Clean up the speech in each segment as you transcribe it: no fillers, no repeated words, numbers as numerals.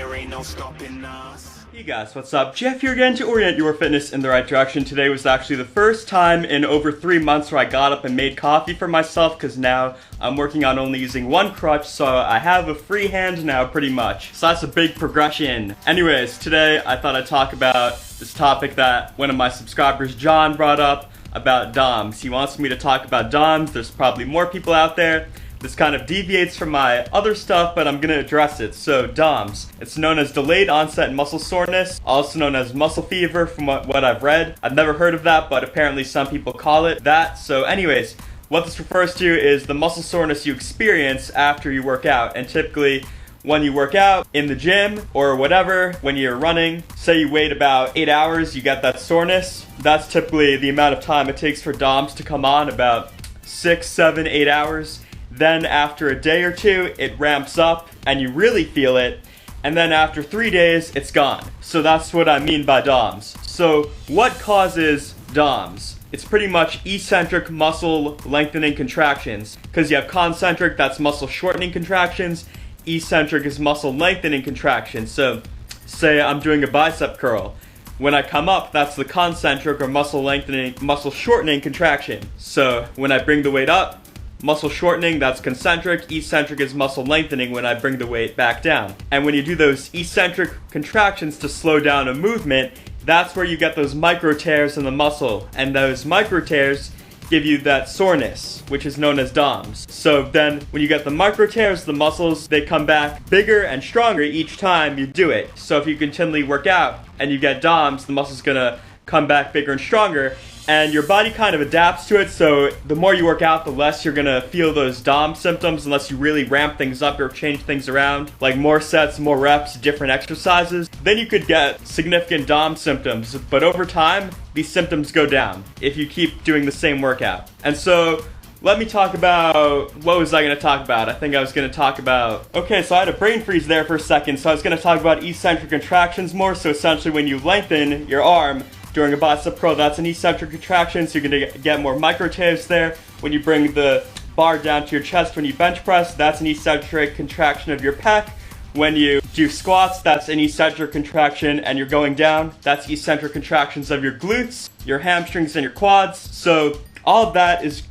there ain't no stopping us. Hey guys, what's up? Jeff here again to orient your fitness in the right direction. Today was actually the first time in over 3 months where I got up and made coffee for myself, because now I'm working on only using one crutch, so I have a free hand now pretty much. So that's a big progression. Anyways, today I thought I'd talk about this topic that one of my subscribers, John, brought up about DOMS. He wants me to talk about DOMS. There's probably more people out there. This kind of deviates from my other stuff, but I'm gonna address it. So DOMS, it's known as Delayed Onset Muscle Soreness, also known as muscle fever from what I've read. I've never heard of that, but apparently some people call it that. So anyways, what this refers to is the muscle soreness you experience after you work out. And typically, when you work out in the gym or whatever, when you're running, say you wait about 8 hours, you get that soreness. That's typically the amount of time it takes for DOMS to come on, about 6, 7, 8 hours. Then after a day or two, it ramps up and you really feel it. And then after 3 days, it's gone. So that's what I mean by DOMS. So what causes DOMS? It's pretty much eccentric muscle lengthening contractions. Because you have concentric, that's muscle shortening contractions. Eccentric is muscle lengthening contractions. So say I'm doing a bicep curl. When I come up, that's the concentric or muscle lengthening, muscle shortening contraction. So when I bring the weight up, muscle shortening, that's concentric. Eccentric is muscle lengthening when I bring the weight back down. And when you do those eccentric contractions to slow down a movement, that's where you get those micro tears in the muscle. And those micro tears give you that soreness, which is known as DOMS. So then when you get the micro tears, the muscles, they come back bigger and stronger each time you do it. So if you continually work out and you get DOMS, the muscle's gonna come back bigger and stronger. And your body kind of adapts to it, so the more you work out, the less you're gonna feel those DOMS symptoms unless you really ramp things up or change things around, like more sets, more reps, different exercises. Then you could get significant DOMS symptoms, but over time, these symptoms go down if you keep doing the same workout. And so, let me talk about, what was I gonna talk about? I think I was gonna talk about, okay, so I had a brain freeze there for a second, so I was gonna talk about eccentric contractions more, so essentially when you lengthen your arm, during a bicep curl, that's an eccentric contraction, so you're going to get more micro tears there. When you bring the bar down to your chest when you bench press, that's an eccentric contraction of your pec. When you do squats, that's an eccentric contraction and you're going down. That's eccentric contractions of your glutes, your hamstrings, and your quads. So all of that is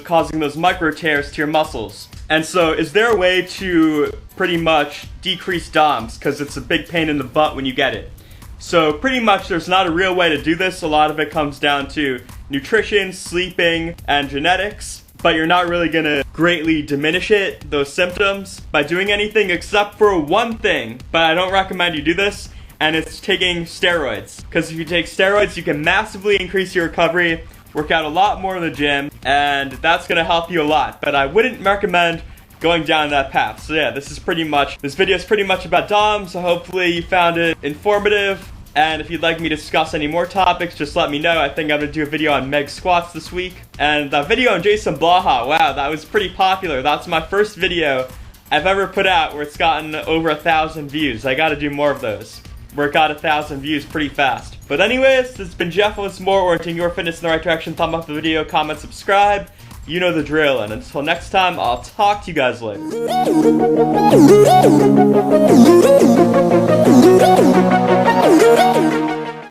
causing those micro tears to your muscles. And so is there a way to pretty much decrease DOMS? Because it's a big pain in the butt when you get it. So pretty much there's not a real way to do this. A lot of it comes down to nutrition, sleeping, and genetics. But you're not really gonna greatly diminish those symptoms, by doing anything except for one thing. But I don't recommend you do this, and it's taking steroids. Because if you take steroids, you can massively increase your recovery, work out a lot more in the gym, and that's gonna help you a lot. But I wouldn't recommend going down that path. So yeah, this video is pretty much about DOMS, so hopefully you found it informative. And if you'd like me to discuss any more topics, just let me know. I think I'm gonna do a video on Meg squats this week. And that video on Jason Blaha, wow, that was pretty popular. That's my first video I've ever put out where it's gotten over 1,000 views. I gotta do more of those, where it got 1,000 views pretty fast. But anyways, this has been Jeff with more orienting your fitness in the right direction. Thumb up the video, comment, subscribe. You know the drill, and until next time, I'll talk to you guys later.